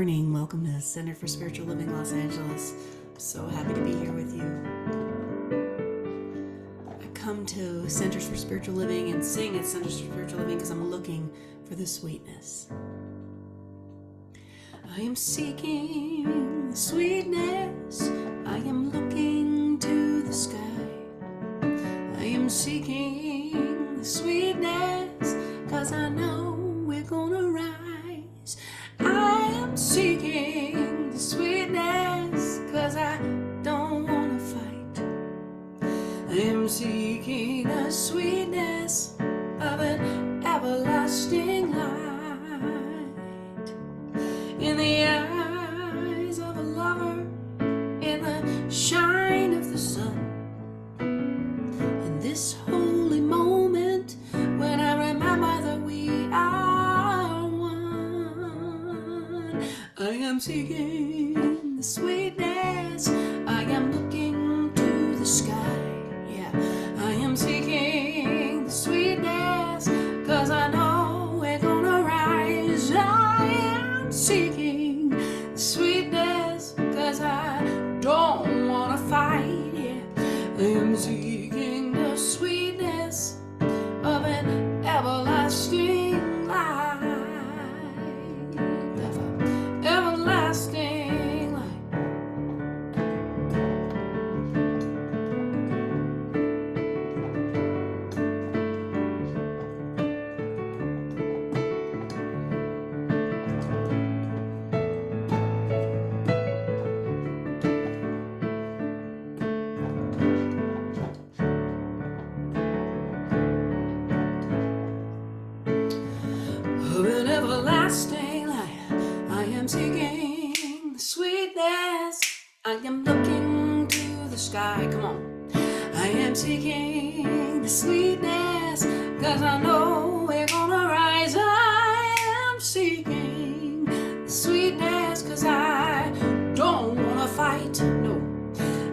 morning. Welcome to Center for Spiritual Living Los Angeles. I'm so happy to be here with you. I come to Centers for Spiritual Living and sing at Centers for Spiritual Living because I'm looking for the sweetness. I am seeking the sweetness. I am looking to the sky. I am seeking the sweetness because I know we're gonna rise. I am seeking the sweetness because I don't want to fight. I am seeking the sweetness of an everlasting light in the eyes of a lover, in the shine of the sun, in this holy moment when I remember that we are one. I am seeking the sweetness. I am looking to the sky. Yeah, I am seeking the sweetness because I know we're gonna rise. I am seeking the sweetness because I don't want to fight. Yeah, I am seeking the sweetness of an everlasting light. Everlasting light. Of an everlasting light. I am seeking the sweetness. I am looking to the sky. Come on. I am seeking the sweetness because I know we're gonna rise. I am seeking the sweetness because I don't wanna fight. No.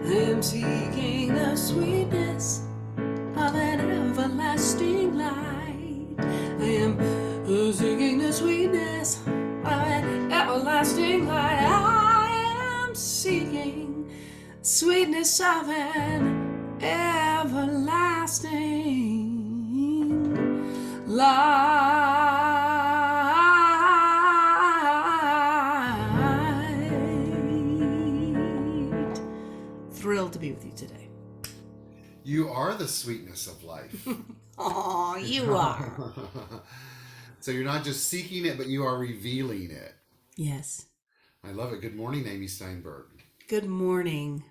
I am seeking the sweetness of an everlasting light. I am seeking the sweetness of an everlasting light. I am seeking the sweetness of an everlasting light. Thrilled to be with you today. You are the sweetness of life. Oh, you are. So you're not just seeking it, but you are revealing it. Yes. I love it. Good morning, Amy Steinberg. Good morning,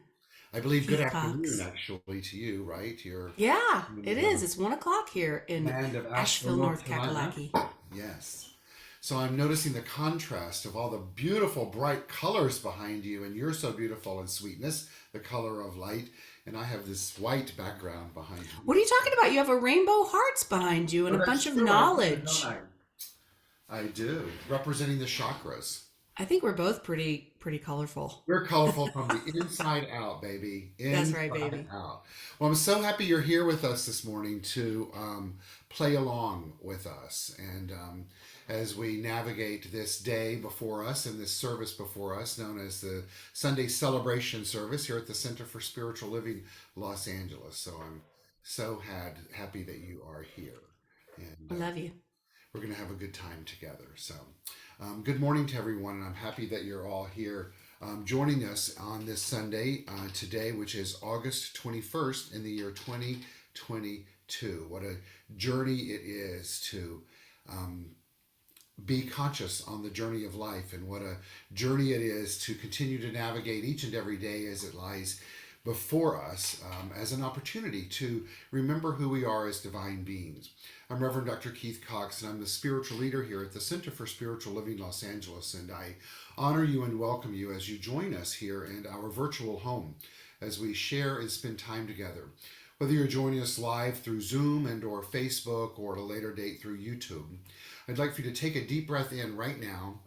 I believe good Keith afternoon, Cox. actually, to you, right? You're Yeah, in it is. It's 1 o'clock here the in land of Asheville, North Kakalaki. Yes. So I'm noticing the contrast of all the beautiful, bright colors behind you, and you're so beautiful in sweetness, the color of light, and I have this white background behind me. What are you talking about? You have a rainbow hearts behind you and a bunch of knowledge. I do, representing the chakras. I think we're both pretty colorful. We're colorful from the inside out, baby. That's right, Inside baby. out. Well, I'm so happy you're here with us this morning to play along with us. And as we navigate this day before us and this service before us, known as the Sunday Celebration Service here at the Center for Spiritual Living, Los Angeles. So I'm so happy that you are here. And I love you. we're going to have a good time together. So, good morning to everyone, and I'm happy that you're all here joining us on this Sunday today, which is August 21st in the year 2022. What a journey it is to be conscious on the journey of life, and what a journey it is to continue to navigate each and every day as it lies before us as an opportunity to remember who we are as divine beings. I'm Reverend Dr. Keith Cox, and I'm the spiritual leader here at the Center for Spiritual Living Los Angeles, and I honor you and welcome you as you join us here in our virtual home as we share and spend time together. Whether you're joining us live through Zoom and or Facebook or at a later date through YouTube, I'd like for you to take a deep breath in right now.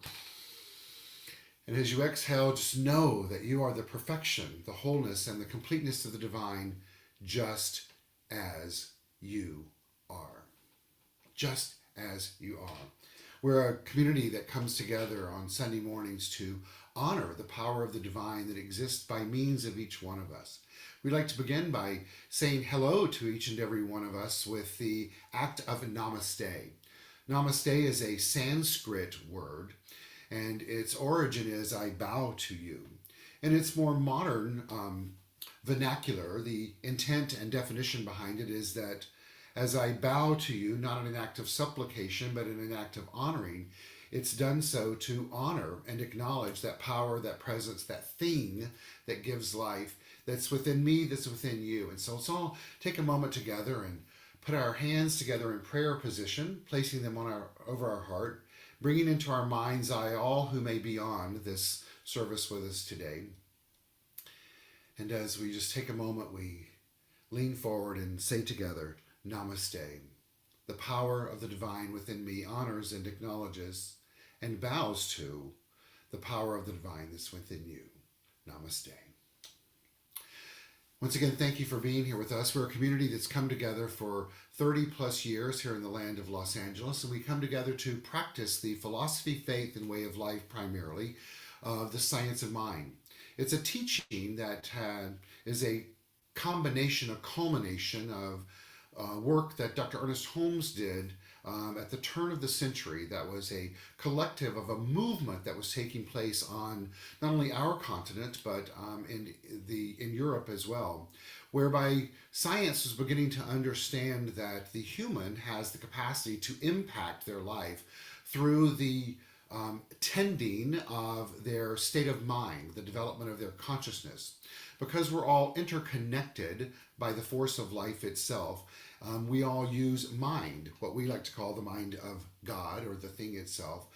And as you exhale, just know that you are the perfection, the wholeness, and the completeness of the divine, just as you are. Just as you are. We're a community that comes together on Sunday mornings to honor the power of the divine that exists by means of each one of us. We'd like to begin by saying hello to each and every one of us with the act of namaste. Namaste is a Sanskrit word, and its origin is I bow to you. In its more modern vernacular, the intent and definition behind it is that as I bow to you, not in an act of supplication, but in an act of honoring, it's done so to honor and acknowledge that power, that presence, that thing that gives life that's within me, that's within you. And so let's all take a moment together and put our hands together in prayer position, placing them over our heart, bringing into our mind's eye all who may be on this service with us today. And as we just take a moment, we lean forward and say together, Namaste. The power of the divine within me honors and acknowledges and bows to the power of the divine that's within you. Namaste. Once again, thank you for being here with us. We're a community that's come together for 30 plus years here in the land of Los Angeles, and we come together to practice the philosophy, faith, and way of life primarily of the science of mind. It's a teaching that is a combination, a culmination of work that Dr. Ernest Holmes did at the turn of the century. That was a collective of a movement that was taking place on not only our continent but in Europe as well, whereby science was beginning to understand that the human has the capacity to impact their life through the tending of their state of mind, the development of their consciousness. Because we're all interconnected by the force of life itself, we all use mind, what we like to call the mind of God or the thing itself,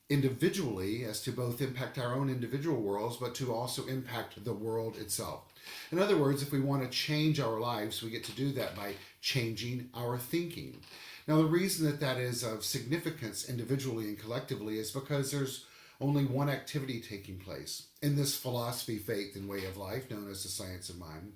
individually as to both impact our own individual worlds, but to also impact the world itself. In other words, if we want to change our lives, we get to do that by changing our thinking. Now, the reason that that is of significance individually and collectively is because there's only one activity taking place in this philosophy, faith, and way of life known as the science of mind.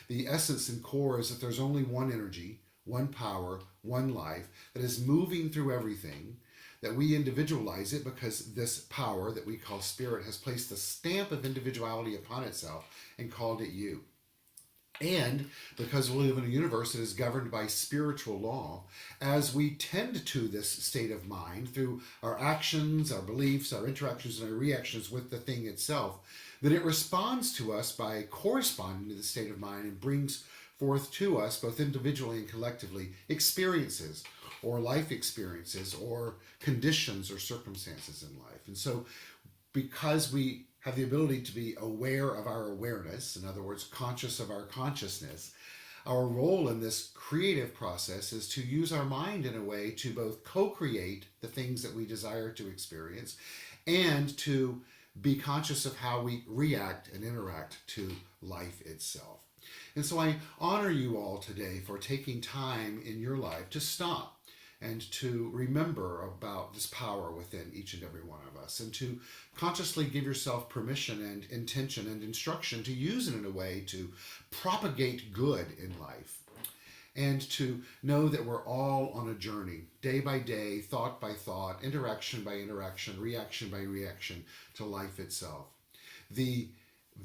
The essence and core is that there's only one energy, one power, one life that is moving through everything, that we individualize it because this power that we call spirit has placed the stamp of individuality upon itself and called it you. And because we live in a universe that is governed by spiritual law, as we tend to this state of mind through our actions, our beliefs, our interactions, and our reactions with the thing itself, then it responds to us by corresponding to the state of mind and brings forth to us, both individually and collectively, experiences or life experiences or conditions or circumstances in life. And so because we have the ability to be aware of our awareness, in other words, conscious of our consciousness, our role in this creative process is to use our mind in a way to both co-create the things that we desire to experience and to be conscious of how we react and interact to life itself. And so I honor you all today for taking time in your life to stop and to remember about this power within each and every one of us, and to consciously give yourself permission and intention and instruction to use it in a way to propagate good in life, and to know that we're all on a journey, day by day, thought by thought, interaction by interaction, reaction by reaction to life itself. The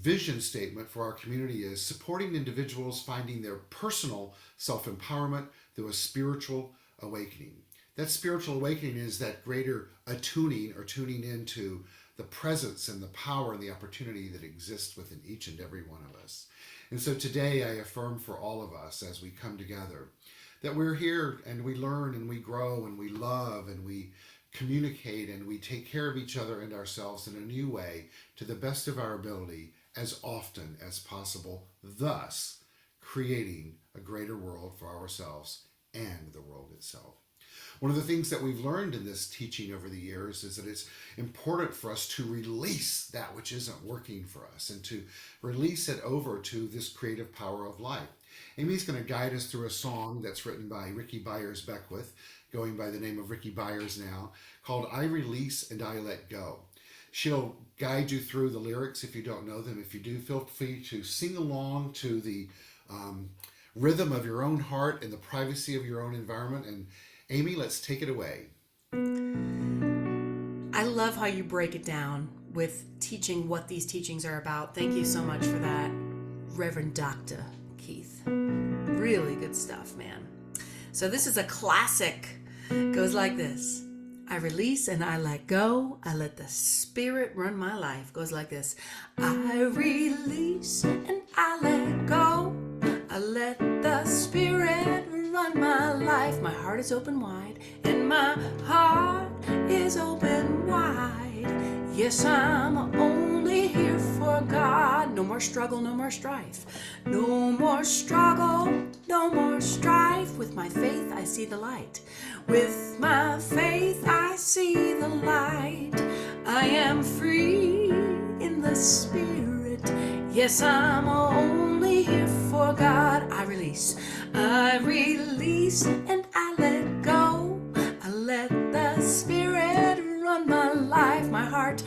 vision statement for our community is supporting individuals finding their personal self-empowerment through a spiritual awakening. That spiritual awakening is that greater attuning or tuning into the presence and the power and the opportunity that exists within each and every one of us. And so today I affirm for all of us as we come together that we're here and we learn and we grow and we love and we communicate and we take care of each other and ourselves in a new way to the best of our ability as often as possible, thus creating a greater world for ourselves and the world itself. One of the things that we've learned in this teaching over the years is that it's important for us to release that which isn't working for us and to release it over to this creative power of life. Amy's going to guide us through a song that's written by Ricky Byers Beckwith, going by the name of Ricky Byers now, called I Release and I Let Go. She'll guide you through the lyrics if you don't know them. If you do, feel free to sing along to the rhythm of your own heart in the privacy of your own environment. And Amy, let's take it away. I love how you break it down with teaching what these teachings are about. Thank you so much for that, Reverend Dr. Keith. Really good stuff, man. So this is a classic. It goes like this. I release and I let go. I let the Spirit run my life. Goes like this. I release and I let go. I let the Spirit run my life. My heart is open wide and my heart is open wide. Yes, I'm only here for God. No more struggle, no more strife. No more struggle, no more strife. With my faith, I see the light. With my faith, I see the light. I am free in the Spirit. Yes, I'm only here for God. I release and I let go. I let the Spirit run my life. My heart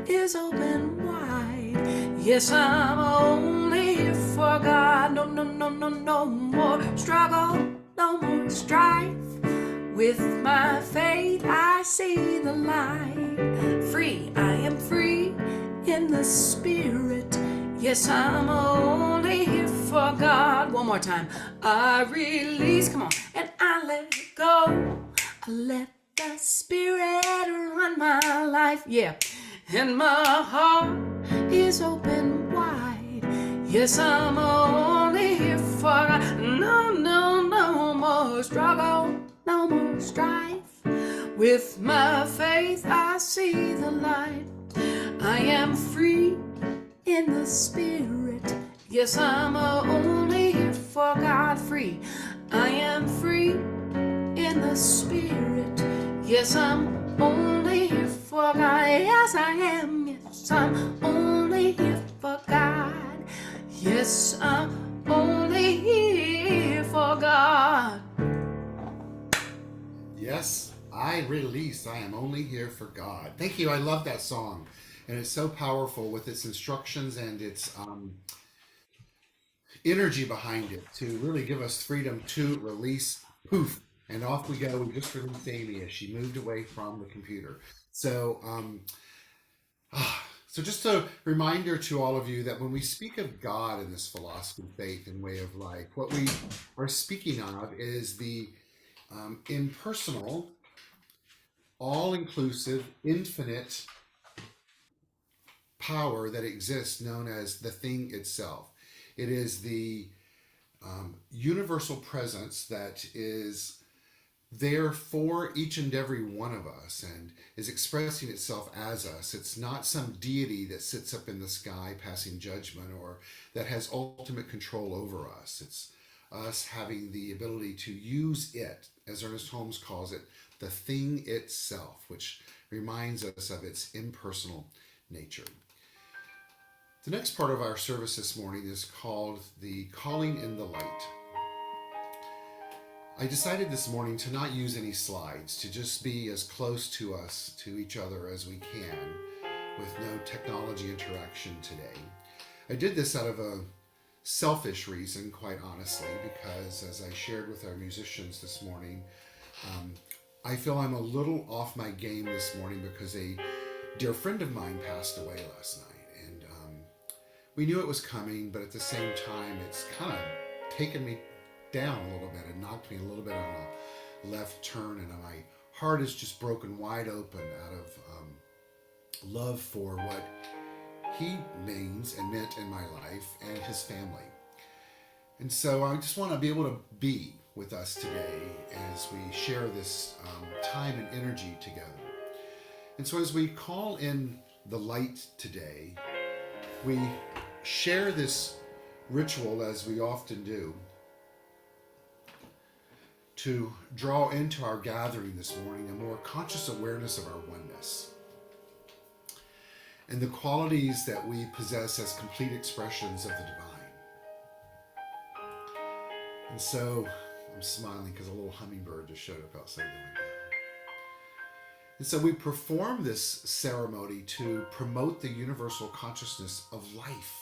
is open wide. Yes, I'm only here for God. No, no, no, no, no more struggle, no more strife. With my faith, I see the light. Free, I am free in the Spirit. Yes, I'm only here for God. One more time. I release, come on, and I let go. I let the Spirit run my life. Yeah, and my heart is open wide. Yes, I'm only here for God. No, no, no more struggle, no more strife. With my faith, I see the light. I am free in the Spirit. Yes, I'm only here for God. Free, I am free in the Spirit. Yes, I'm only here for God. Yes, I am. Yes, I'm only here for God. Yes, I'm only here for God. Yes, I release. I am only here for God. Thank you. I love that song. And it's so powerful with its instructions and its energy behind it to really give us freedom to release. Poof. And off we go. We just released Amy as she moved away from the computer. So, so just a reminder to all of you that when we speak of God in this philosophy, faith, and way of life, what we are speaking of is the impersonal, all-inclusive, infinite power that exists known as the thing itself. It is the universal presence that is there for each and every one of us and is expressing itself as us. It's not some deity that sits up in the sky passing judgment or that has ultimate control over us. It's us having the ability to use it, as Ernest Holmes calls it, the thing itself, which reminds us of its impersonal nature. The next part of our service this morning is called the Calling in the Light. I decided this morning to not use any slides, to just be as close to us, to each other as we can, with no technology interaction today. I did this out of a selfish reason, quite honestly, because as I shared with our musicians this morning, I feel I'm a little off my game this morning because a dear friend of mine passed away last night. And we knew it was coming, but at the same time, it's kind of taken me down a little bit and knocked me a little bit on a left turn, and my heart is just broken wide open out of love for what he means and meant in my life and his family. And so I just want to be able to be with us today as we share this time and energy together. And so as we call in the light today, we share this ritual as we often do to draw into our gathering this morning a more conscious awareness of our oneness and the qualities that we possess as complete expressions of the divine. And so I'm smiling because a little hummingbird just showed up outside the window. And so we perform this ceremony to promote the universal consciousness of life,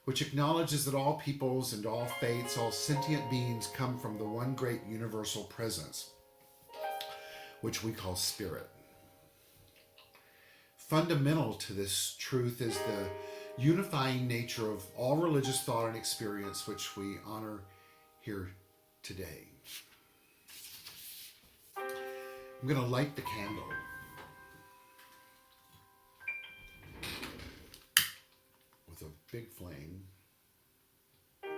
which acknowledges that all peoples and all faiths, all sentient beings come from the one great universal presence. which we call spirit. Fundamental to this truth is the unifying nature of all religious thought and experience, which we honor here today. I'm going to light the candle. With a big flame. I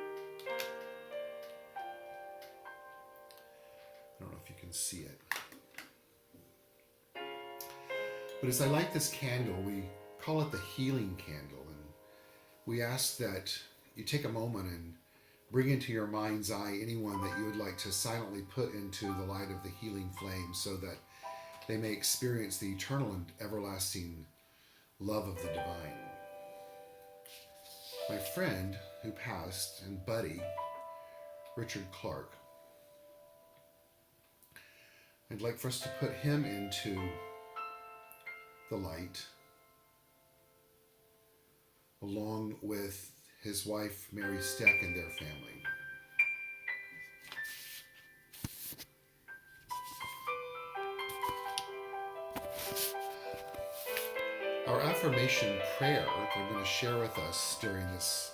don't know if you can see it. But as I light this candle, we call it the healing candle. And we ask that you take a moment and bring into your mind's eye anyone that you would like to silently put into the light of the healing flame so that they may experience the eternal and everlasting love of the divine. My friend who passed and buddy, Richard Clark, I'd like for us to put him into the light along with his wife Mary Steck and their family. Our affirmation prayer that I'm going to share with us during this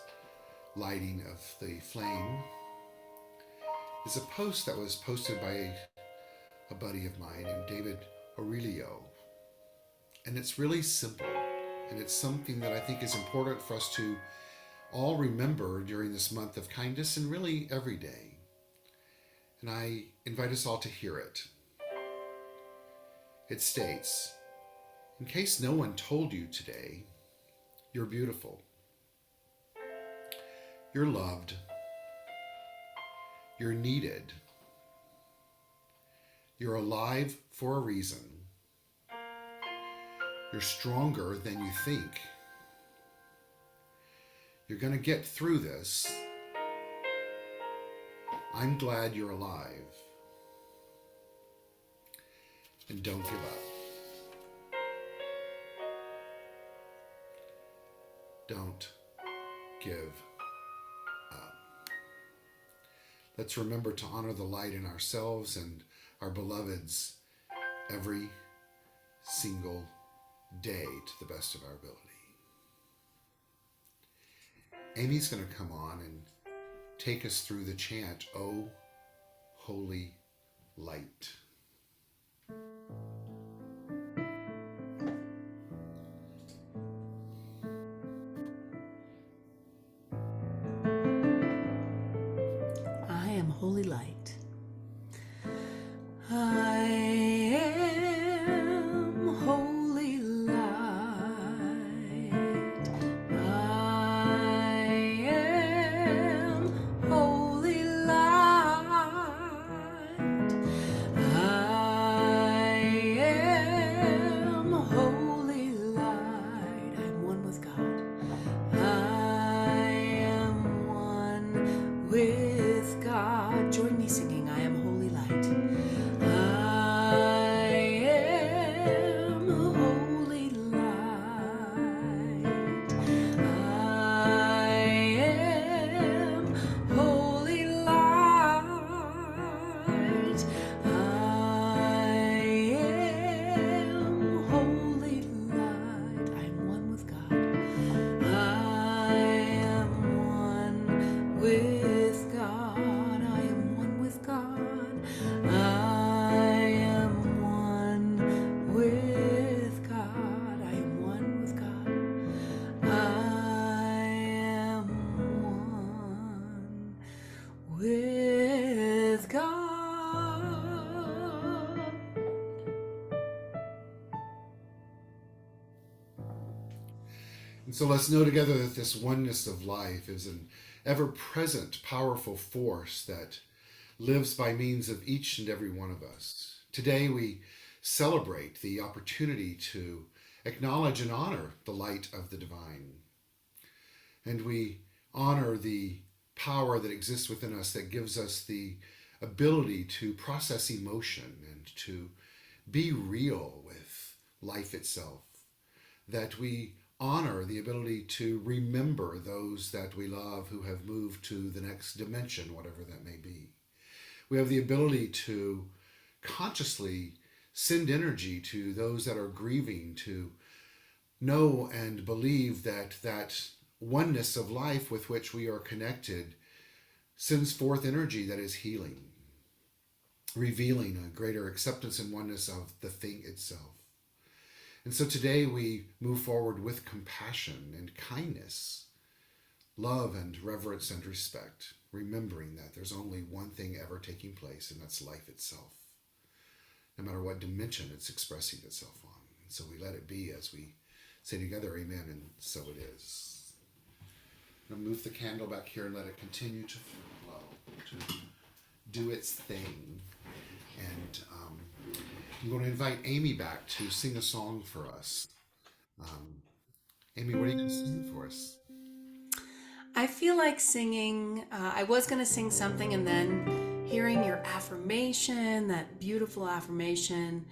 lighting of the flame is a post that was posted by a buddy of mine named David Aurelio. And it's really simple, and it's something that I think is important for us to all remember during this month of kindness and really every day. And I invite us all to hear it. It states, in case no one told you today, you're beautiful. You're loved. You're needed. You're alive for a reason. You're stronger than you think. You're going to get through this. I'm glad you're alive. And don't give up. Don't give up. Let's remember to honor the light in ourselves and our beloveds every single day to the best of our ability. Amy's going to come on and take us through the chant, "O Holy Light." I am holy light. I am holy light. I am holy light. I am holy light. I'm one with God. I am one with God. Join me singing, I am holy light. I am holy light. I am holy light. I am holy light. I am one with God. I am one with God. I am one with God. I am one with God. I am one with God. I am one with God. And so let's know together that this oneness of life is an ever-present, powerful force that lives by means of each and every one of us. Today we celebrate the opportunity to acknowledge and honor the light of the divine. And we honor the power that exists within us that gives us the ability to process emotion and to be real with life itself. That we honor the ability to remember those that we love who have moved to the next dimension, whatever that may be. We have the ability to consciously send energy to those that are grieving, to know and believe that that oneness of life with which we are connected sends forth energy that is healing, revealing a greater acceptance and oneness of the thing itself. And so today we move forward with compassion and kindness, love and reverence and respect, remembering that there's only one thing ever taking place, and that's life itself, no matter what dimension it's expressing itself on. And so we let it be as we say together, amen, and so it is. I'm going to move the candle back here and let it continue to flow, to do its thing. And I'm going to invite Amy back to sing a song for us. Um, Amy, what are you going to sing for us? I feel like singing. I was going to sing something, and then hearing your affirmation, that beautiful affirmation,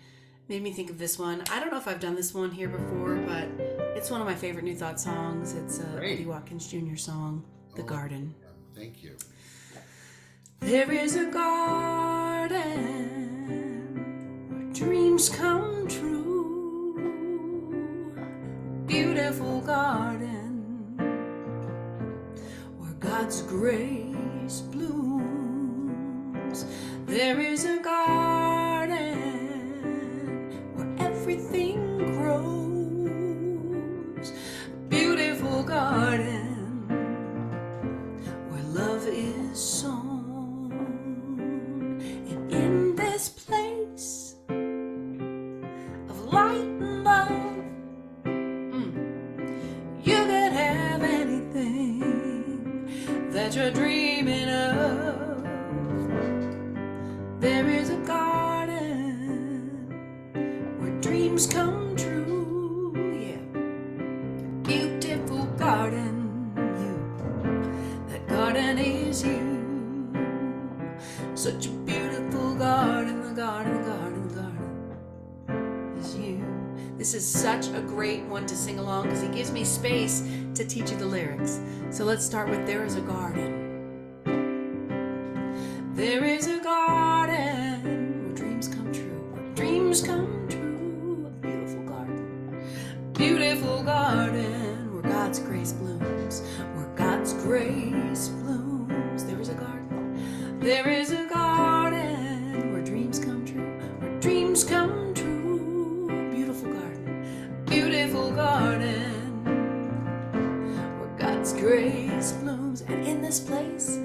made me think of this one. I don't know if I've done this one here before, but it's one of my favorite New Thought songs. It's a Great. Eddie Watkins Jr. song, The Oh, Garden. thank you. There is a garden where dreams come true. Beautiful garden where God's grace blooms. There is a garden where everything grows. Beautiful garden where love is sown. And in this place of light and love, you can have anything that you're dreaming of. There is a garden where dreams come true. Yeah, beautiful garden, you. That garden is you. Such a beautiful garden, the garden, the garden, the garden is you. This is such a great one to sing along because he gives me space to teach you the lyrics. So let's start with There is a Garden. There is a garden where dreams come true, where dreams come true. A beautiful garden, beautiful garden where God's grace blooms, where God's grace blooms. There is a garden, there is a garden where dreams come true, where dreams come true. Beautiful garden, beautiful garden where God's grace blooms. And in this place,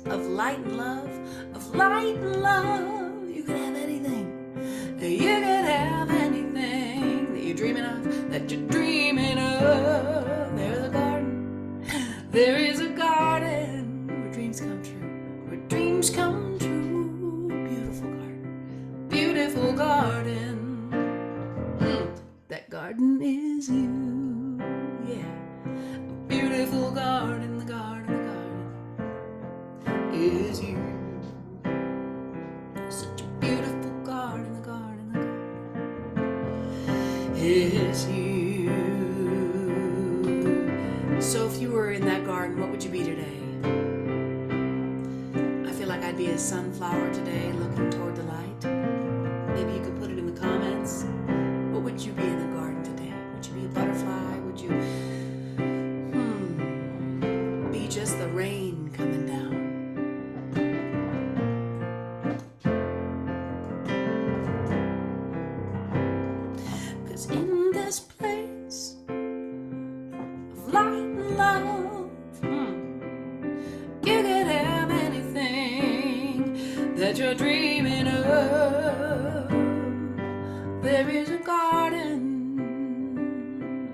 of light and love, you can have anything. You can have anything that you're dreaming of, There's a garden, there is a garden where dreams come true, where dreams come true. Beautiful garden, that garden is you. Yeah, a beautiful garden, the garden, the garden is you. Such a beautiful garden, the garden, the garden is you. So if you were in that garden, what would you be today? I feel like I'd be a sunflower today, looking toward the light. Maybe you could put it in the comments. What would you be in the garden today? Would you be a butterfly? Would you be just the rain coming down? Cause in this place of light and love, you can have anything that you're dreaming of. There is a garden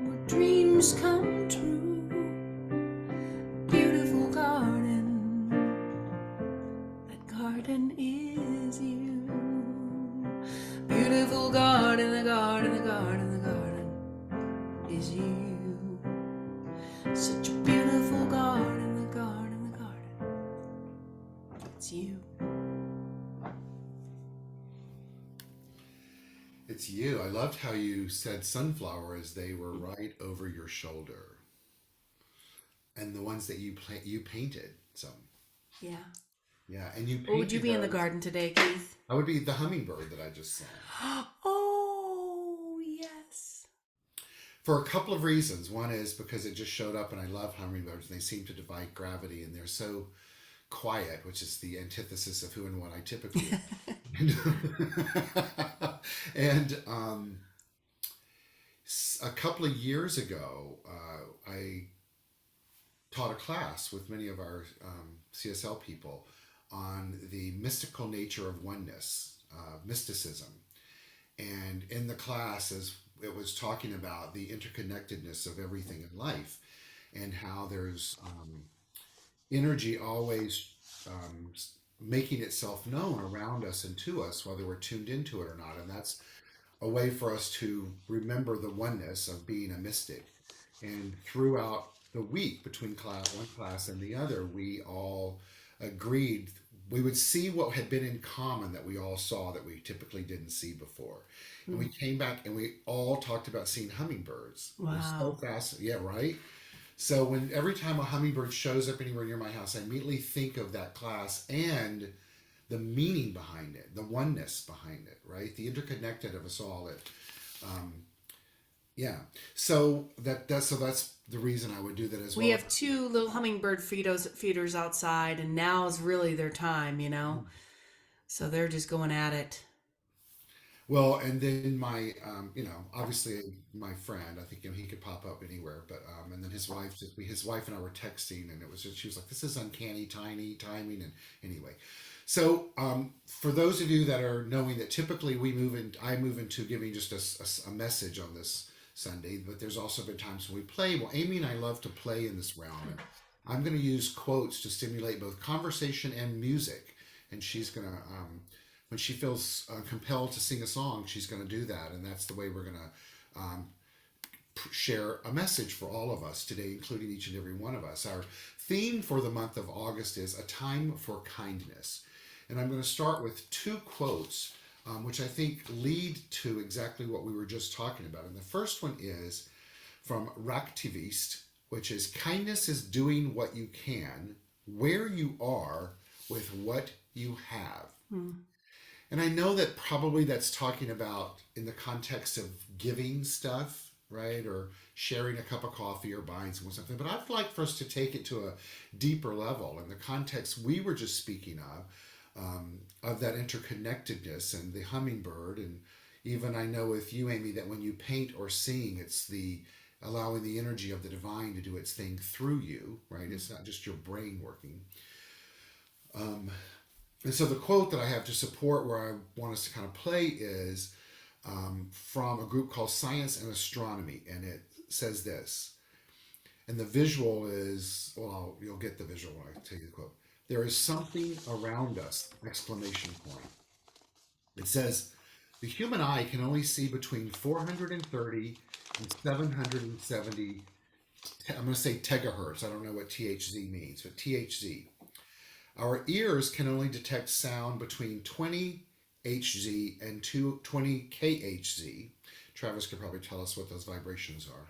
where dreams come true. Beautiful garden, that garden is you. Beautiful garden, the garden, the garden, the garden is you. Such a beautiful garden, the garden, the garden. It's you. It's you. I loved how you said sunflower as they were right over your shoulder, and the ones that you painted. So Yeah. Yeah, and you What would you painted be in the those. garden today, Keith? I would be the hummingbird that I just sang. Oh, yes. For a couple of reasons. One is because it just showed up, and I love hummingbirds, and they seem to defy gravity, and they're so quiet, which is the antithesis of who and what I typically am. And a couple of years ago, I taught a class with many of our CSL people on the mystical nature of oneness, mysticism. And in the class, as it was talking about the interconnectedness of everything in life and how there's energy always um, making itself known around us and to us, whether we're tuned into it or not. And that's a way for us to remember the oneness of being a mystic. And throughout the week between one class and the other, we all agreed we would see what had been in common that we all saw that we typically didn't see before. And we came back and we all talked about seeing hummingbirds. It was so Wow. fast. Yeah, right. So when every time a hummingbird shows up anywhere near my house, I immediately think of that class and the meaning behind it, the oneness behind it, right? The interconnected of us all. That, um, yeah. So that's the reason I would do that as We well. have two little hummingbird feeders outside, and now is really their time, you know? So they're just going at it. Well, and then my, obviously my friend, I think he could pop up anywhere, but and then his wife and I were texting, and it was just she was like, "This is uncanny, tiny timing," and anyway. So, for those of you that are knowing that typically I move into giving just a message on this Sunday, but there's also been times when we play. Well, Amy and I love to play in this realm, and I'm going to use quotes to stimulate both conversation and music. And she's going to, when she feels compelled to sing a song, she's going to do that, and that's the way we're going to share a message for all of us today, including each and every one of us. Our theme for the month of August is a time for kindness. And I'm going to start with two quotes, which I think lead to exactly what we were just talking about. And the first one is from Raktivist, which is kindness is doing what you can, where you are, with what you have. And I know that probably that's talking about in the context of giving stuff, right? Or sharing a cup of coffee or buying something. But I'd like for us to take it to a deeper level in the context we were just speaking of that interconnectedness and the hummingbird. And even I know with you, Amy, that when you paint or sing, it's the allowing the energy of the divine to do its thing through you, right? It's not just your brain working. And so the quote that I have to support where I want us to kind of play is from a group called Science and Astronomy, and it says this. And the visual is, well, you'll get the visual when I tell you the quote. There is something around us! Exclamation point. It says, the human eye can only see between 430 and 770. I'm going to say tegahertz. I don't know what THZ means, but THZ. Our ears can only detect sound between 20 Hz and 20 kHz. Travis could probably tell us what those vibrations are.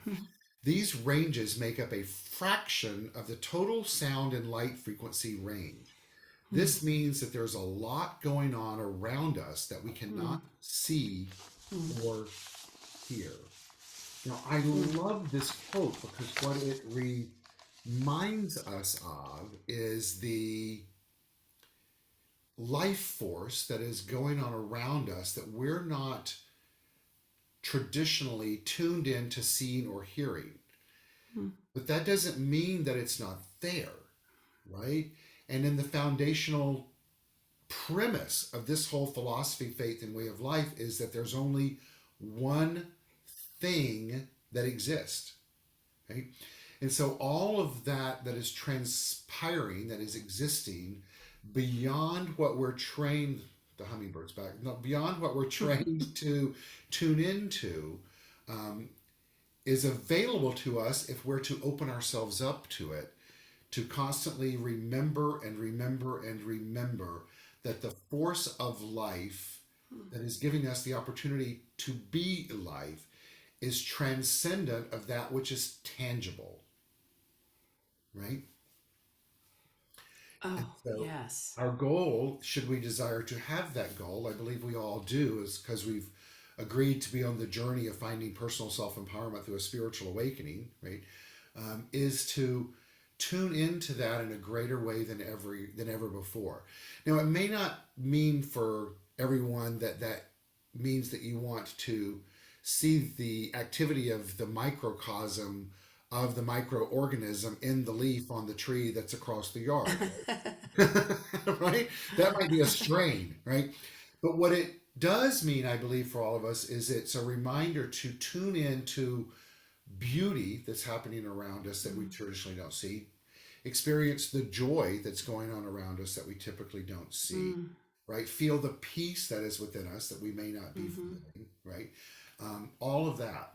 These ranges make up a fraction of the total sound and light frequency range. This means that there's a lot going on around us that we cannot see or hear. Now, I love this quote because what it reminds us of is the life force that is going on around us that we're not traditionally tuned in to seeing or hearing. But that doesn't mean that it's not there, right? And in the foundational premise of this whole philosophy, faith, and way of life is that there's only one thing that exists, right? And so all of that is transpiring, that is existing beyond what we're trained, the hummingbirds back, no, beyond what we're trained to tune into, um, is available to us if we're to open ourselves up to it, to constantly remember and remember and remember that the force of life that is giving us the opportunity to be life is transcendent of that which is tangible, right? Oh, So yes. our goal, should we desire to have that goal, I believe we all do, is because we've agreed to be on the journey of finding personal self-empowerment through a spiritual awakening, right? Is to tune into that in a greater way than ever before. Now, it may not mean for everyone that means that you want to see the activity of the microcosm of the microorganism in the leaf on the tree that's across the yard. Right? That might be a strain, right? But what it does mean, I believe, for all of us is it's a reminder to tune into beauty that's happening around us that we traditionally don't see, experience the joy that's going on around us that we typically don't see, Mm, right? Feel the peace that is within us that we may not be hmm. feeling, right? All of that.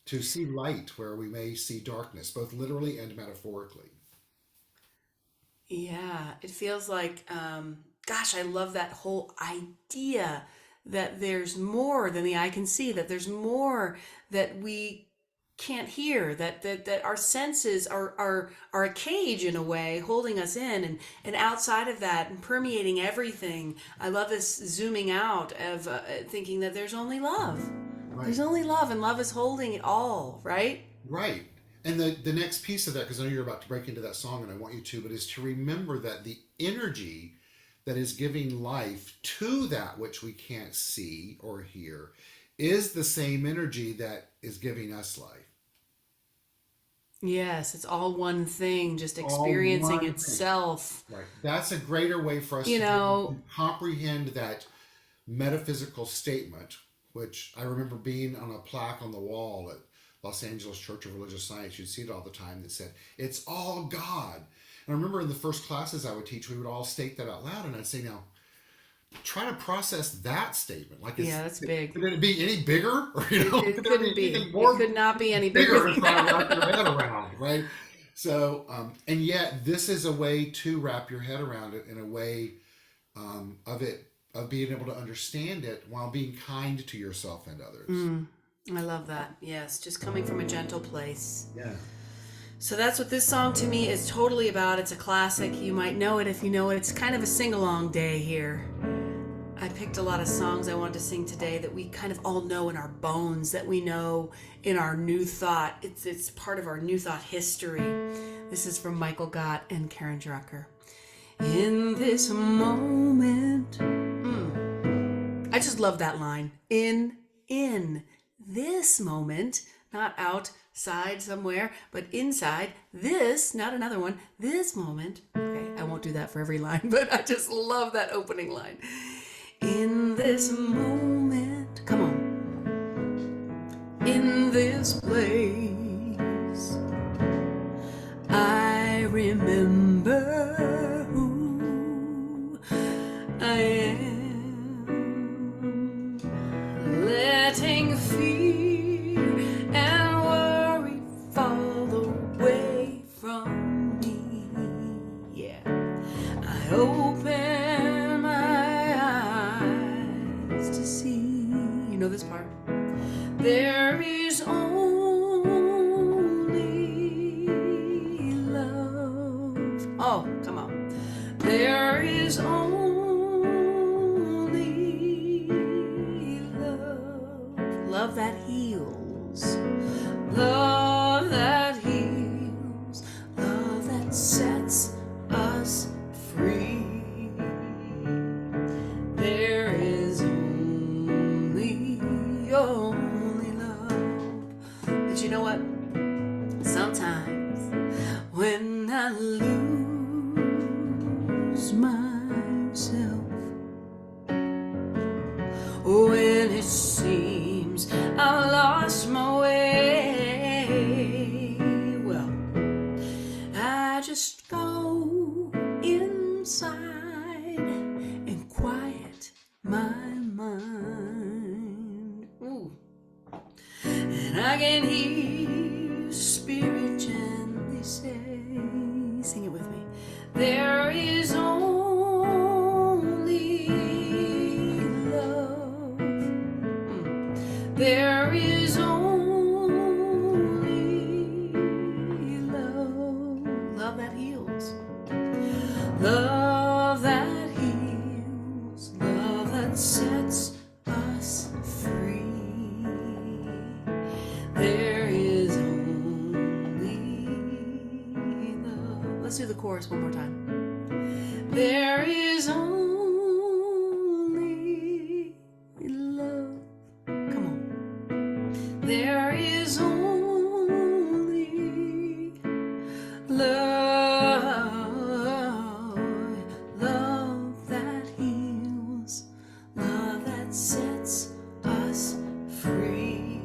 To see light where we may see darkness, both literally and metaphorically. Yeah, it feels like, gosh, I love that whole idea that there's more than the eye can see, that there's more that we can't hear, that our senses are a cage in a way, holding us in, and outside of that and permeating everything. I love this zooming out of thinking that there's only love. Right. There's only love, and love is holding it all, right? Right. And the next piece of that, because I know you're about to break into that song and I want you to, but is to remember that the energy that is giving life to that which we can't see or hear is the same energy that is giving us life. Yes, it's all one thing, just All experiencing one thing. itself. Right. That's a greater way for us You to be able know, to comprehend that metaphysical statement, which I remember being on a plaque on the wall at Los Angeles Church of Religious Science. You'd see it all the time that said, "It's all God." And I remember in the first classes I would teach, we would all state that out loud, and I'd say, "Now, try to process that statement. Like, yeah, that's big. could it be any bigger, or It could there be couldn't be. anything It more could not be any bigger. bigger to try to wrap your head around, right?" So, and yet this is a way to wrap your head around it in a way of it of being able to understand it while being kind to yourself and others. Mm, I love that. Yes, just coming from a gentle place. Yeah. So that's what this song to me is totally about. It's a classic. You might know it if you know it. It's kind of a sing along day here. I picked a lot of songs I wanted to sing today that we kind of all know in our bones, that we know in our New Thought. It's part of our New Thought history. This is from Michael Gott and Karen Drucker. In this moment, I just love that line. In this moment, not outside somewhere, but inside this, not another one, this moment. Okay, I won't do that for every line, but I just love that opening line. In this moment, come on. In this place, I remember who I am, letting fear and worry fall away from me. Yeah, I open my eyes to see. You know this part? There is only love. Oh, come on. There is only love. Love that heals. Love that heals. Love that sets us free. There is only love. But you know what? Sometimes when I lose myself, when it seems I've lost my way, well, I just go inside and quiet my mind. Ooh. And I can hear Spirit gently say, sing it with me, there is only love. There is only love. Love that heals. Love that heals, love that sets us free. There is only love. Let's do the chorus one more time. There is only love. Come on. There is only love. Love that heals, love that sets us free.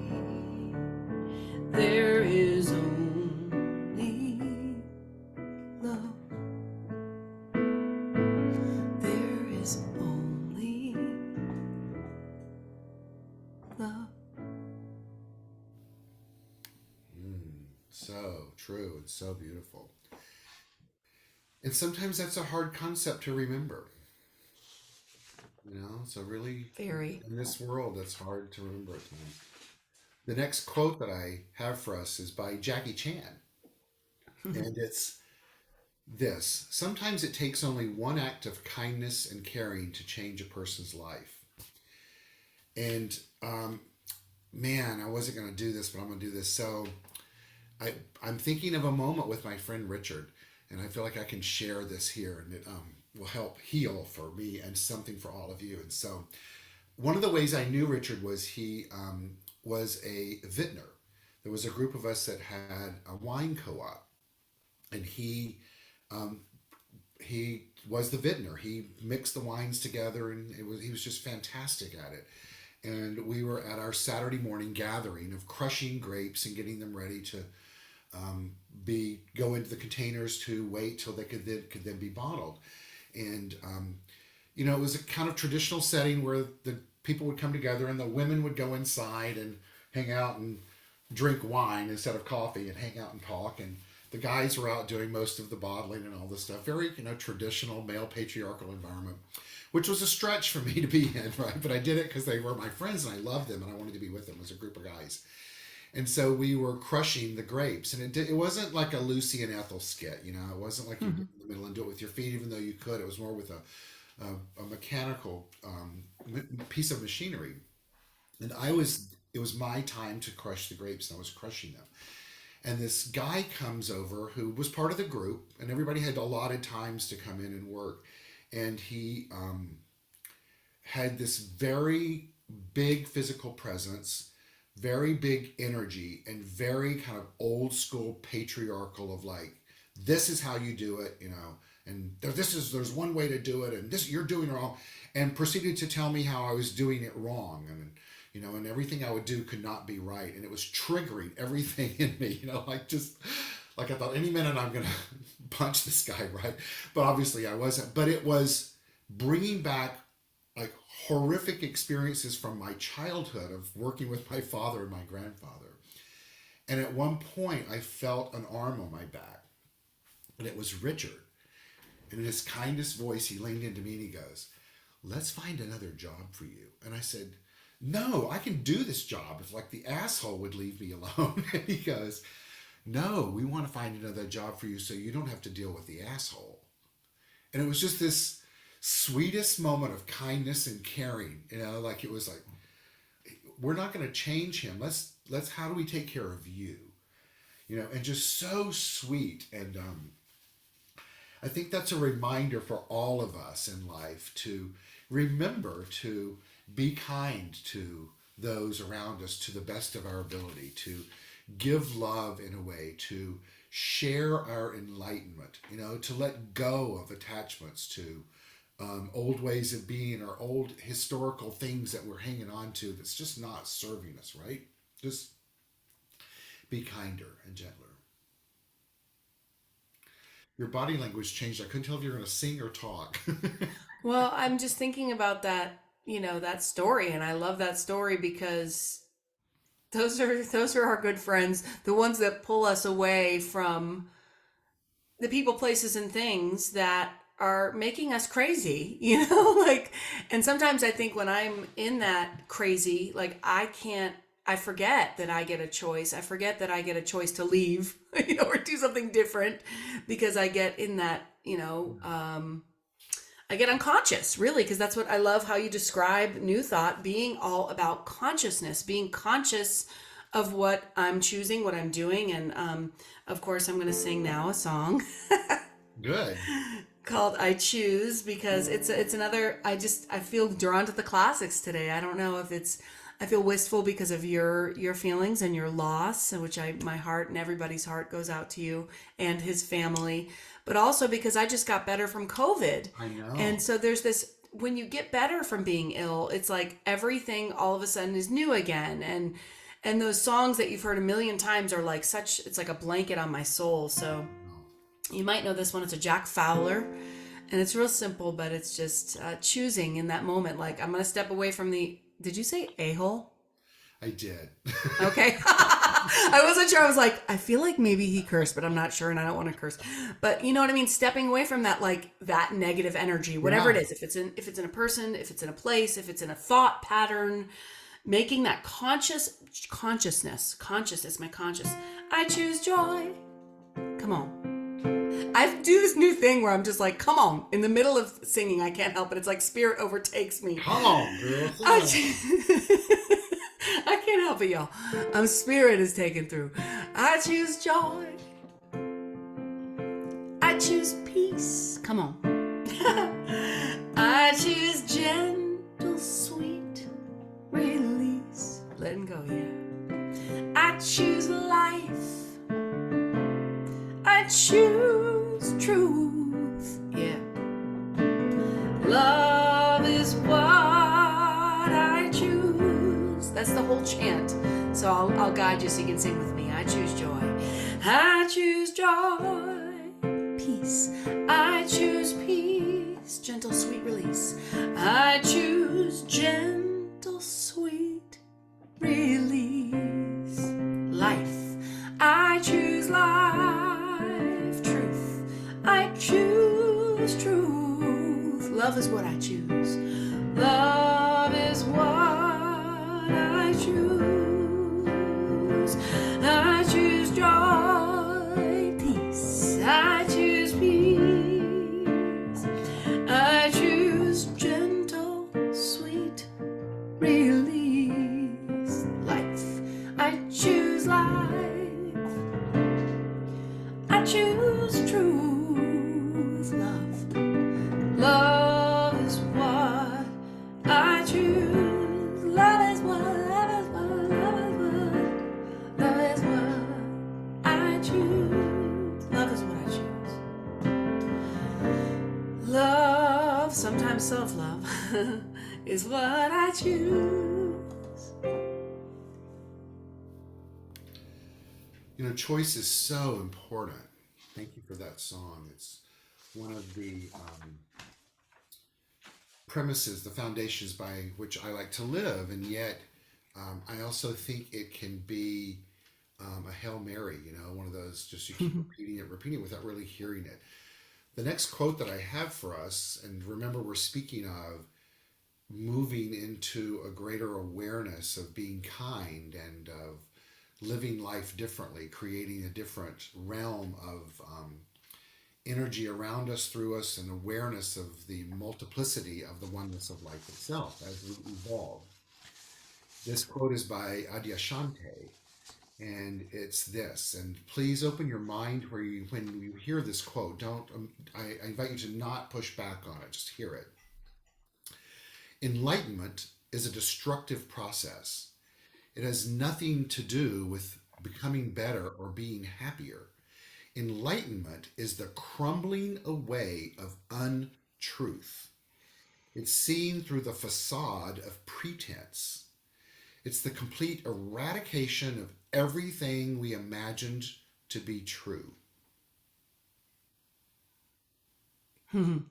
There is only love. There is only love. So true and so beautiful. And sometimes that's a hard concept to remember. So really Very. in this world, it's hard to remember at times. The next quote that I have for us is by Jackie Chan, and it's this: sometimes it takes only one act of kindness and caring to change a person's life. And man, I wasn't going to do this, but I'm going to do this. So I'm thinking of a moment with my friend Richard, and I feel like I can share this here, and it will help heal for me and something for all of you. And so, one of the ways I knew Richard was he was a vintner. There was a group of us that had a wine co-op, and um, he was the vintner. He mixed the wines together, and he was just fantastic at it. And we were at our Saturday morning gathering of crushing grapes and getting them ready to be go into the containers to wait till they could then be bottled. And it was a kind of traditional setting where the people would come together and the women would go inside and hang out and drink wine instead of coffee and hang out and talk, and the guys were out doing most of the bottling and all this stuff. Very traditional male patriarchal environment, which was a stretch for me to be in, right? But I did it because they were my friends and I loved them and I wanted to be with them as a group of guys. And so we were crushing the grapes, and it wasn't like a Lucy and Ethel skit, It wasn't like you get in the middle and do it with your feet, even though you could. It was more with a mechanical piece of machinery. And it was my time to crush the grapes, and I was crushing them. And this guy comes over who was part of the group, and everybody had allotted times to come in and work. And he had this very big physical presence, very big energy, and very kind of old school patriarchal of like, this is how you do it, and there's one way to do it, and this you're doing it wrong, and proceeded to tell me how I was doing it wrong, and everything I would do could not be right, and it was triggering everything in me, like I thought any minute I'm gonna punch this guy, right? But obviously I wasn't. But it was bringing back like horrific experiences from my childhood of working with my father and my grandfather. And at one point I felt an arm on my back, and it was Richard. And in his kindest voice, he leaned into me and he goes, "Let's find another job for you." And I said, "No, I can do this job if like the asshole would leave me alone." And he goes, "No, we want to find another job for you so you don't have to deal with the asshole." And it was just this sweetest moment of kindness and caring, like it was like, we're not going to change him. Let's how do we take care of you? And just so sweet. And I think that's a reminder for all of us in life to remember to be kind to those around us to the best of our ability, to give love in a way, to share our enlightenment, to let go of attachments to old ways of being or old historical things that we're hanging on to that's just not serving us, right? Just be kinder and gentler. Your body language changed. I couldn't tell if you were going to sing or talk. Well, I'm just thinking about that, that story, and I love that story because those are our good friends, the ones that pull us away from the people, places, and things that are making us crazy, like, and sometimes I think when I'm in that crazy, like I forget that I get a choice. I forget that I get a choice to leave, or do something different because I get in I get unconscious, really, because that's what I love how you describe New Thought being all about consciousness, being conscious of what I'm choosing, what I'm doing. And of course, I'm going to sing now a song Good. called I Choose because it's another I feel drawn to the classics today. I don't know if it's I feel wistful because of your feelings and your loss, which my heart and everybody's heart goes out to you and his family, but also because I just got better from COVID. I And know. so there's this when you get better from being ill, it's like everything all of a sudden is new again. And those songs that you've heard a million times are like such it's like a blanket on my soul. So you might know this one. It's a Jack Fowler, and it's real simple, but it's just choosing in that moment. Like I'm gonna step away from the. Did you say a hole? I did. Okay. I wasn't sure. I was like, I feel like maybe he cursed, but I'm not sure, and I don't want to curse. But you know what I mean? Stepping away from that, like that negative energy, whatever it Yeah. is. If it's in a person, if it's in a place, if it's in a thought pattern, making that consciousness, my conscious. I choose joy. Come on. I do this new thing where I'm just like, come on, in the middle of singing, I can't help it. It's like spirit overtakes me. Come on, girl. Come I, on. I can't help it, y'all. Spirit is taken through. I choose joy. I choose peace. Come on. I choose gentle, sweet release. Letting go, yeah. I choose life. I choose truth. Yeah. Love is what I choose. That's the whole chant. So I'll guide you so you can sing with me. I choose joy. I choose joy. Peace. I choose peace. Gentle, sweet release. I choose gentle, sweet release. Life. I choose life. Truth. I choose truth. Love is what I choose. Love is what I choose. I choose joy, peace. I choose peace. I choose gentle, sweet release. Life. I choose life. I choose truth, love. Love is what I choose. Love is what, love is what, love is what I choose. Love is what I choose. Love, sometimes self-love, is what I choose. You know, choice is so important. Thank you for that song. It's one of the premises, the foundations by which I like to live, and yet I also think it can be a Hail Mary, you know, one of those just you keep repeating it without really hearing it. The next quote that I have for us, and remember, we're speaking of moving into a greater awareness of being kind and of living life differently, creating a different realm of energy around us, through us, and awareness of the multiplicity of the oneness of life itself as we evolve. This quote is by Adyashanti, and it's this. And please open your mind where you, when you hear this quote, don't. I invite you to not push back on it. Just hear it. Enlightenment is a destructive process. It has nothing to do with becoming better or being happier. Enlightenment is the crumbling away of untruth. It's seen through the facade of pretense. It's the complete eradication of everything we imagined to be true. Well,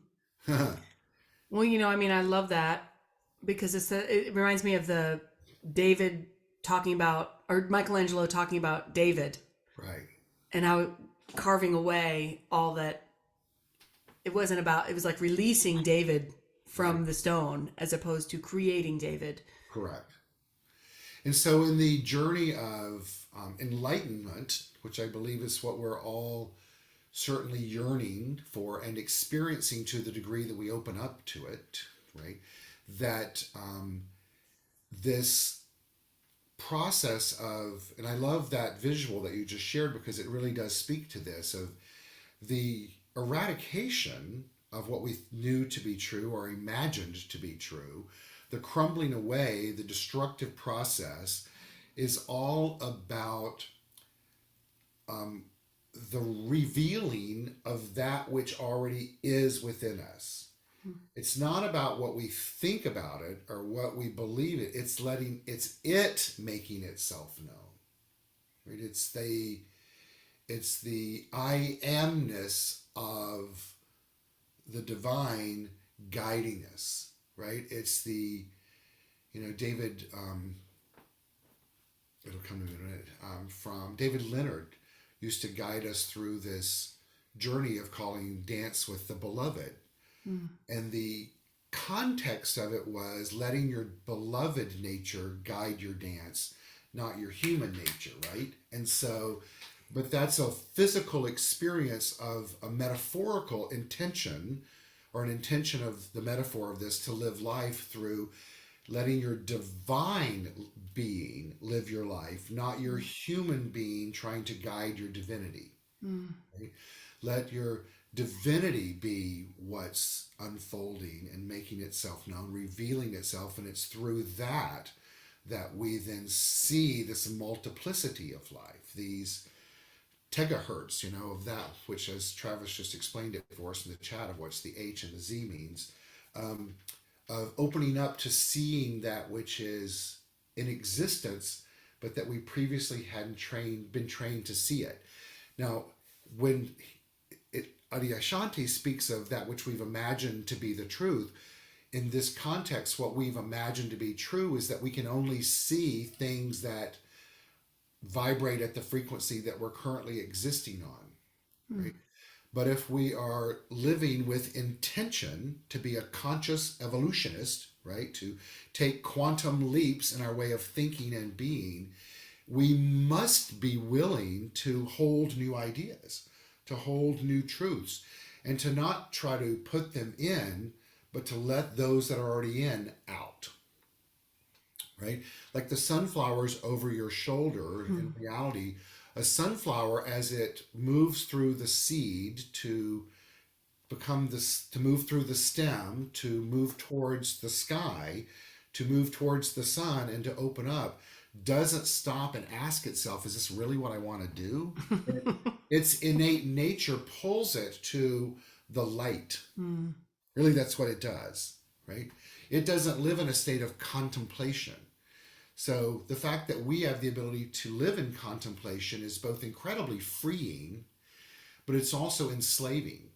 I love that because it reminds me of the David talking about, or Michelangelo talking about David Right. and how carving away all that it was like releasing David Right. from the stone as opposed to creating David. Correct. And so, in the journey of enlightenment, which I believe is what we're all certainly yearning for and experiencing to the degree that we open up to it, right? That this process of, and I love that visual that you just shared because it really does speak to this, of the eradication of what we knew to be true or imagined to be true, the crumbling away, the destructive process is all about the revealing of that which already is within us. It's not about what we think about it or what we believe it. It's it making itself known. Right? It's the I amness of the divine guiding us. Right? It's the, David, it'll come to me in a minute, from David Leonard used to guide us through this journey of calling Dance with the Beloved. And the context of it was letting your beloved nature guide your dance, not your human nature, right? And so, but that's a physical experience of a metaphorical intention, or an intention of the metaphor of this, to live life through letting your divine being live your life, not your human being trying to guide your divinity. Right? Let your divinity be what's unfolding and making itself known, revealing itself, and it's through that that we then see this multiplicity of life, these tegahertz, of that, which, as Travis just explained it for us in the chat, of what's the H and the Z means, of opening up to seeing that which is in existence, but that we previously hadn't been trained to see it. Now, when Adyashanti speaks of that which we've imagined to be the truth, in this context, what we've imagined to be true is that we can only see things that vibrate at the frequency that we're currently existing on, right? But if we are living with intention to be a conscious evolutionist, right, to take quantum leaps in our way of thinking and being, we must be willing to hold new ideas, to hold new truths, and to not try to put them in, but to let those that are already in out. Right? Like the sunflowers over your shoulder, in reality, a sunflower, as it moves through the seed to become this, to move through the stem, to move towards the sky, to move towards the sun, and to open up, doesn't stop and ask itself, is this really what I want to do? Its innate nature pulls it to the light. Really, that's what it does, right? It doesn't live in a state of contemplation. So the fact that we have the ability to live in contemplation is both incredibly freeing, but it's also enslaving.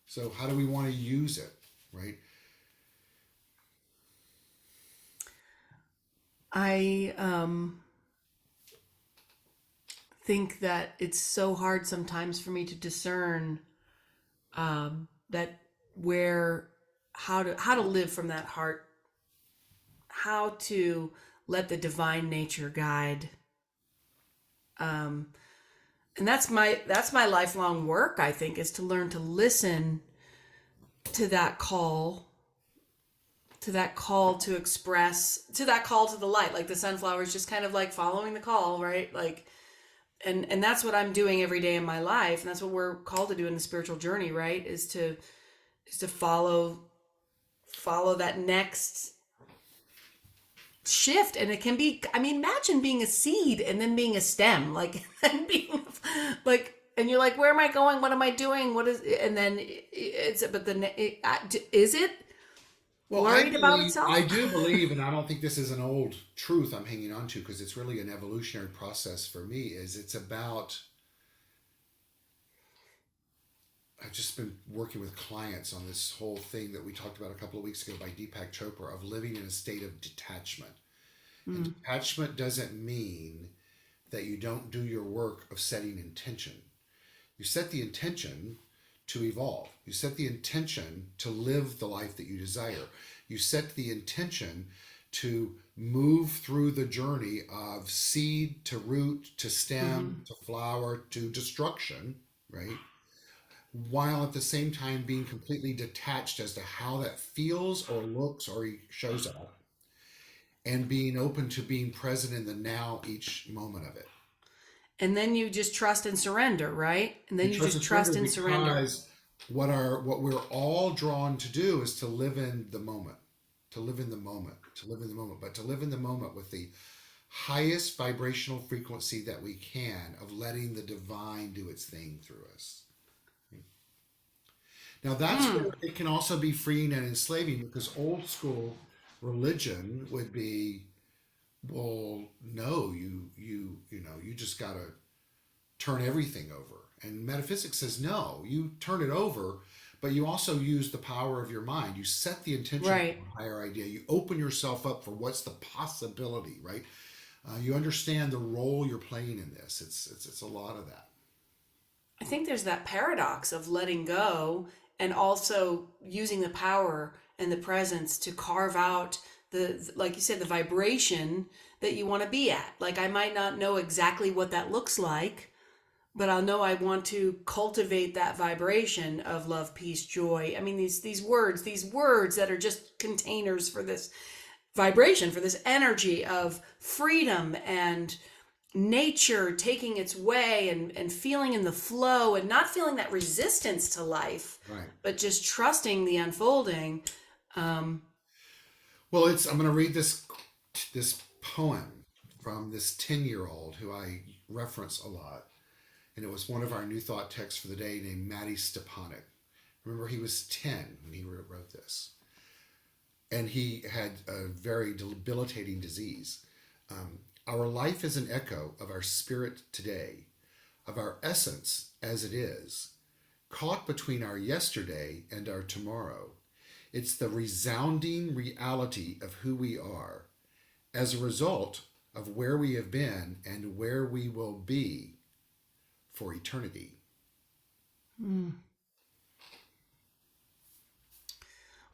So how do we want to use it, right? I think that it's so hard sometimes for me to discern that where how to live from that heart, how to let the divine nature guide. And that's my lifelong work, I think, is to learn to listen to that call, to express, to that call to the light. Like the sunflower is just kind of like following the call, right? Like, and that's what I'm doing every day in my life, and that's what we're called to do in the spiritual journey, right? Is to follow that next shift. And it can be, I mean, imagine being a seed and then being a stem, like, and being like, and you're like, where am I going? What am I doing? What is, and then it's, but then is it Well, worried about itself? I do believe, and I don't think this is an old truth I'm hanging on to because it's really an evolutionary process for me, is it's about, I've just been working with clients on this whole thing that we talked about a couple of weeks ago by Deepak Chopra, of living in a state of detachment. And detachment doesn't mean that you don't do your work of setting intention. You set the intention to evolve. You set the intention to live the life that you desire. You set the intention to move through the journey of seed to root to stem Mm-hmm. to flower to destruction, right? While at the same time being completely detached as to how that feels or looks or shows up, and being open to being present in the now each moment of it. And then you just trust and surrender, right? And You then you trust just and surrender trust and surrender. because what we're all drawn to do is to live in the moment, to live in the moment, to live in the moment, but to live in the moment with the highest vibrational frequency that we can of letting the divine do its thing through us. Now that's Mm, where it can also be freeing and enslaving because old school religion would be, well, no, you just got to turn everything over. And metaphysics says, no, you turn it over, but you also use the power of your mind. You set the intention right. for a higher idea. You open yourself up for what's the possibility, right? You understand the role you're playing in this. It's a lot of that. I think there's that paradox of letting go and also using the power and the presence to carve out like you said, the vibration that you want to be at. Like I might not know exactly what that looks like, but I'll know I want to cultivate that vibration of love, peace, joy. I mean, these words that are just containers for this vibration, for this energy of freedom and nature taking its way and feeling in the flow and not feeling that resistance to life, Right. but just trusting the unfolding. Um, Well, I'm going to read this poem from this 10-year-old who I reference a lot. And it was one of our New Thought texts for the day named Matty Stepanek. Remember, he was 10 when he wrote this. And he had a very debilitating disease. Our life is an echo of our spirit today, of our essence as it is, caught between our yesterday and our tomorrow. It's the resounding reality of who we are, as a result of where we have been and where we will be for eternity.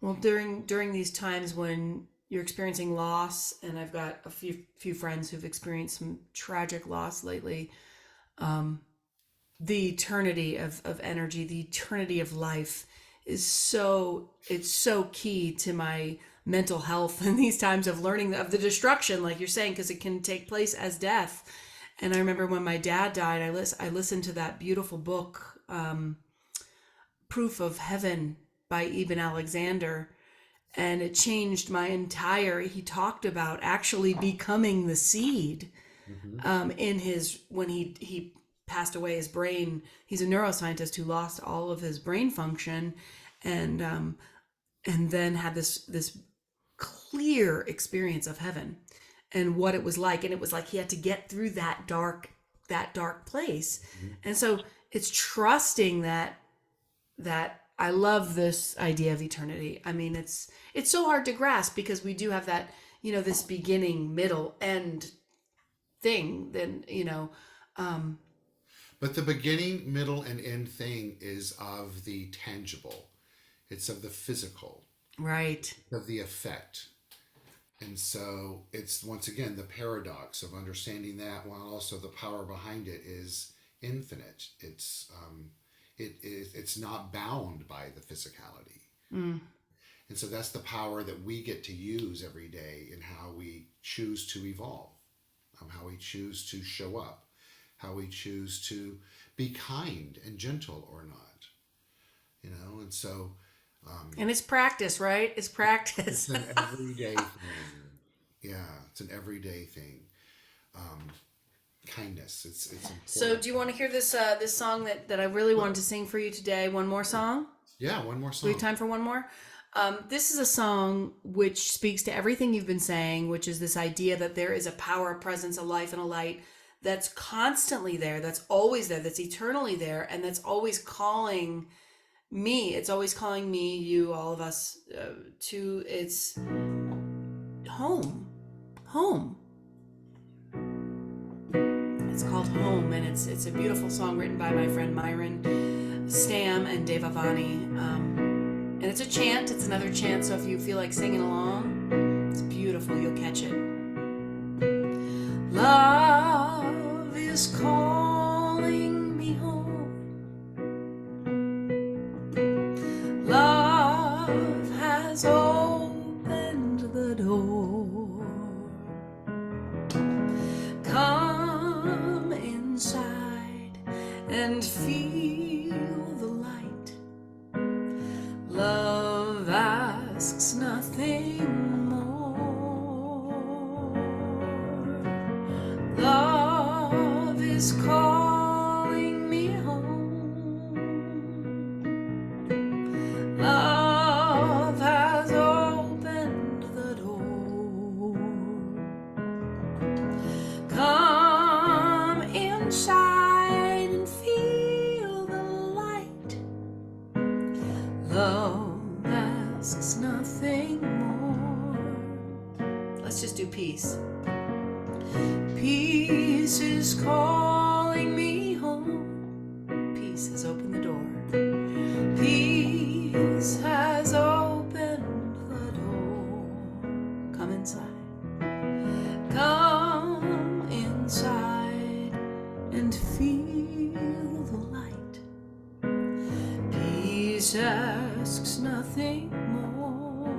well, during these times when you're experiencing loss, and I've got a few friends who've experienced some tragic loss lately. The eternity of energy, the eternity of life is it's so key to my mental health in these times of learning of the destruction, like you're saying, because it can take place as death. And I remember when my dad died, I listened to that beautiful book, Proof of Heaven by Ibn Alexander, and it changed my entire. He talked about actually becoming the seed Mm-hmm. in his when he passed away. His brain. He's a neuroscientist who lost all of his brain function, and and then had this clear experience of heaven and what it was like. And it was like he had to get through that dark place. Mm-hmm. And so it's trusting that I love this idea of eternity. I mean, it's so hard to grasp because we do have that, this beginning, middle, end thing. Then, um, But the beginning, middle, and end thing is of the tangible. It's of the physical, right. of the effect. And so it's once again the paradox of understanding that while also the power behind it is infinite. It's not bound by the physicality. Mm. And so that's the power that we get to use every day in how we choose to evolve, how we choose to show up, how we choose to be kind and gentle or not. And so And it's practice, right? It's it's practice. an everyday thing. Yeah, it's an everyday thing. Um, Kindness, it's So, important. do you want to hear this song that I really wanted to sing for you today? One more song? Yeah, one more Do we have song. time for one more? This is a song which speaks to everything you've been saying, which is this idea that there is a power, a presence, a life, and a light that's constantly there, that's always there, that's eternally there, and that's always calling me. It's always calling me, you, all of us, to its home. Home. It's called Home, and it's a beautiful song written by my friend Myron Stam and Dave Avani. And it's a chant. It's another chant. So if you feel like singing along, it's beautiful. beautiful, you'll catch it. Love is calling me home. Love has opened the door. Come inside and feel the light. Love asks nothing more. Love is calling me home. Love has opened the door. Come inside and feel the light. Love asks nothing more. Let's just do peace. Peace is calling me home. Peace has opened the door. Peace has opened the door. Come inside. Come inside and feel the light. Peace asks nothing more.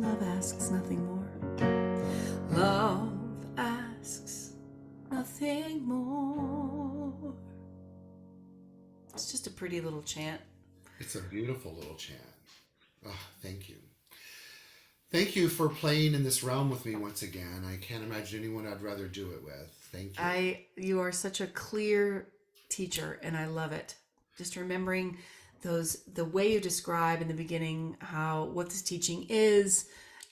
Love asks nothing more. Love asks nothing more. It's just a pretty little chant. It's a beautiful little chant. Oh, thank you. Thank you for playing in this realm with me once again. I can't imagine anyone I'd rather do it with. Thank you. You are such a clear teacher, and I love it. Just remembering the way you describe in the beginning what this teaching is,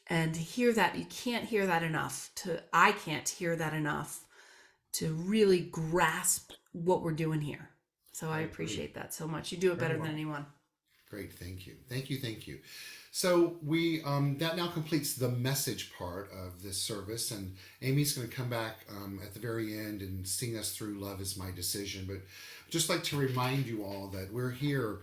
and to hear that, you can't hear that enough. I can't hear that enough to really grasp what we're doing here. So I appreciate that so much. You do it better than anyone. Great, thank you. Thank you, thank you. So we that now completes the message part of this service, and Amy's going to come back at the very end and sing us through "Love Is My Decision." But I'd just like to remind you all that we're here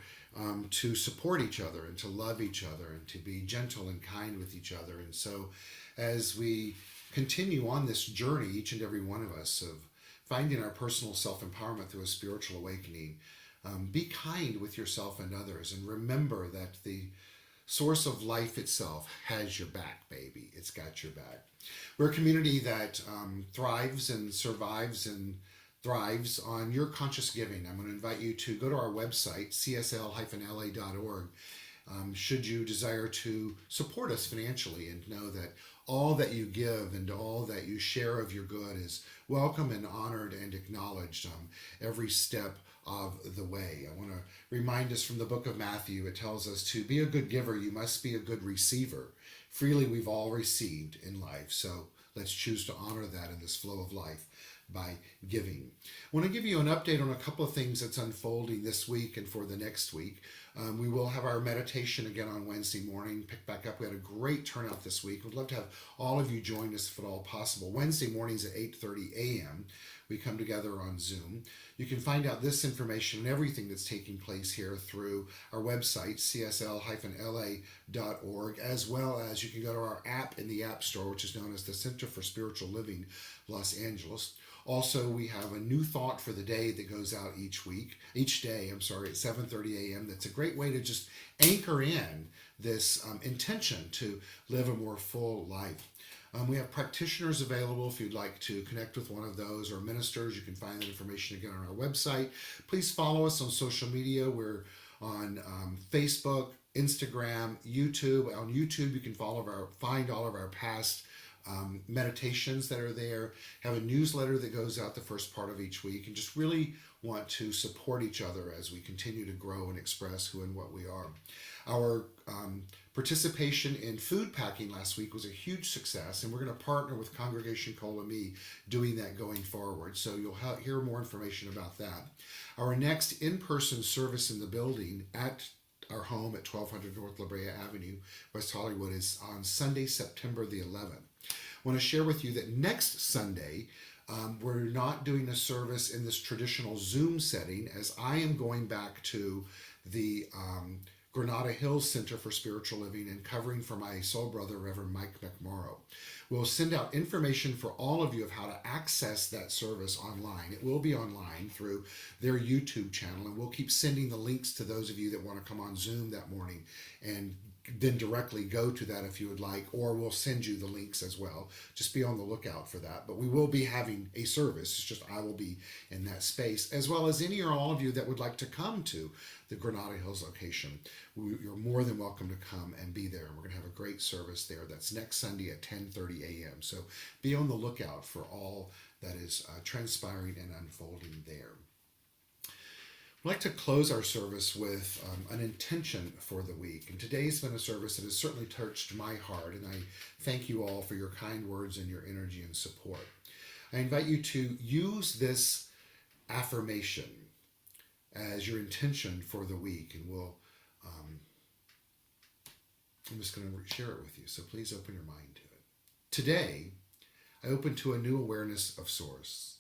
to support each other and to love each other and to be gentle and kind with each other. And so, as we continue on this journey, each and every one of us, of finding our personal self-empowerment through a spiritual awakening, be kind with yourself and others, and remember that the source of life itself has your back, baby. It's got your back. We're a community that thrives and survives and thrives on your conscious giving. I'm going to invite you to go to our website, CSL-LA.org, should you desire to support us financially, and know that all that you give and all that you share of your good is welcome and honored and acknowledged every step of the way. I want to remind us from the book of Matthew. It tells us to be a good giver, you must be a good receiver. Freely we've all received in life, so let's choose to honor that in this flow of life by giving. I want to give you an update on a couple of things that's unfolding this week and for the next week. We will have our meditation again on Wednesday morning, pick back up. We had a great turnout this week. We'd love to have all of you join us if at all possible. Wednesday mornings at 8:30 a.m. we come together on Zoom. You can find out this information and everything that's taking place here through our website, CSL-LA.org, as well as you can go to our app in the App Store, which is known as the Center for Spiritual Living Los Angeles. Also, we have a new thought for the day that goes out each day, at 7:30 a.m. That's a great way to just anchor in this intention to live a more full life. We have practitioners available if you'd like to connect with one of those, or ministers. You can find that information again on our website. Please follow us on social media. We're on Facebook, Instagram, YouTube. On YouTube, you can find all of our past meditations that are there. Have a newsletter that goes out the first part of each week, and just really want to support each other as we continue to grow and express who and what we are. Our participation in food packing last week was a huge success, and we're going to partner with Congregation Kolami doing that going forward. So you'll hear more information about that. Our next in-person service in the building at our home at 1200 North La Brea Avenue, West Hollywood, is on Sunday, September the 11th. I want to share with you that next Sunday, we're not doing a service in this traditional Zoom setting, as I am going back to the Granada Hills Center for Spiritual Living, and covering for my soul brother, Reverend Mike McMorrow. We'll send out information for all of you of how to access that service online. It will be online through their YouTube channel, and we'll keep sending the links to those of you that want to come on Zoom that morning and then directly go to that if you would like, or we'll send you the links as well. Just be on the lookout for that. But we will be having a service. It's just I will be in that space, as well as any or all of you that would like to come to the Granada Hills location. You're more than welcome to come and be there. We're going to have a great service there. That's next Sunday at 10:30 a.m. So be on the lookout for all that is transpiring and unfolding there. I'd like to close our service with an intention for the week. And today's been a service that has certainly touched my heart, and I thank you all for your kind words and your energy and support. I invite you to use this affirmation as your intention for the week, and I'm just going to share it with you, so please open your mind to it. Today, I open to a new awareness of Source.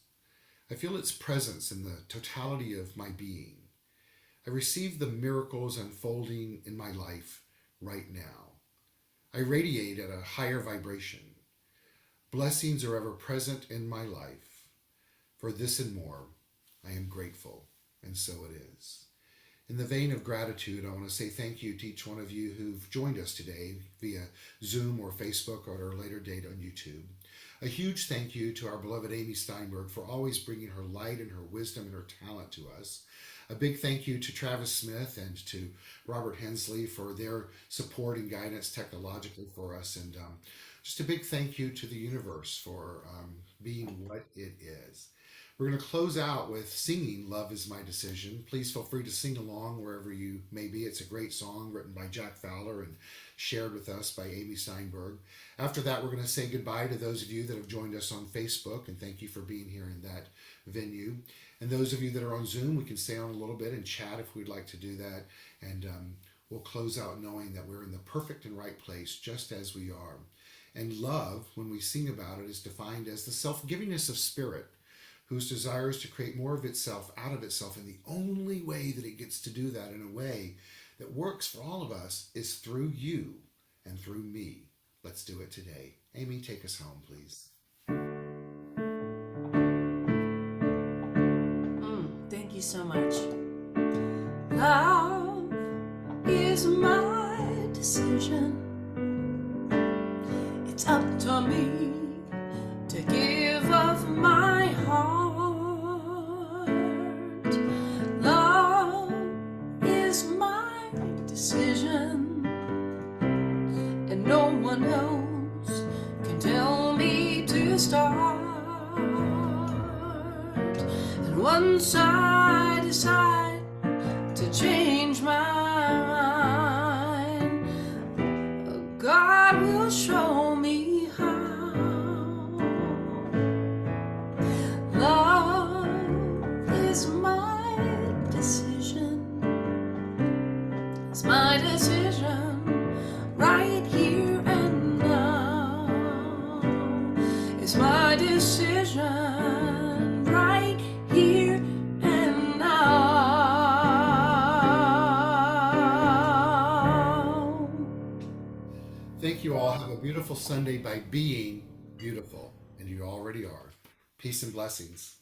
I feel its presence in the totality of my being. I receive the miracles unfolding in my life right now. I radiate at a higher vibration. Blessings are ever present in my life. For this and more, I am grateful, and so it is. In the vein of gratitude, I want to say thank you to each one of you who've joined us today via Zoom or Facebook or at a later date on YouTube. A huge thank you to our beloved Amy Steinberg for always bringing her light and her wisdom and her talent to us. A big thank you to Travis Smith and to Robert Hensley for their support and guidance technologically for us. And just a big thank you to the universe for being what it is. We're going to close out with singing Love Is My Decision. Please feel free to sing along wherever you may be. It's a great song written by Jack Fowler and shared with us by Amy Steinberg. After that, we're going to say goodbye to those of you that have joined us on Facebook, and thank you for being here in that venue. And those of you that are on Zoom, we can stay on a little bit and chat if we'd like to do that. And we'll close out knowing that we're in the perfect and right place just as we are. And love, when we sing about it, is defined as the self-givingness of spirit, whose desire is to create more of itself out of itself. And the only way that it gets to do that in a way that works for all of us is through you and through me. Let's do it today. Amy, take us home, please. Thank you so much. Love is my decision. It's up to me to give of my heart. Love is my decision, and no one else can tell me to start. And once I decide to change my mind, God will show me how. Love is my decision. It's my decision right here and now. It's my decision right here and now. Thank you all. Have a beautiful Sunday by being beautiful, and you already are. Peace and blessings.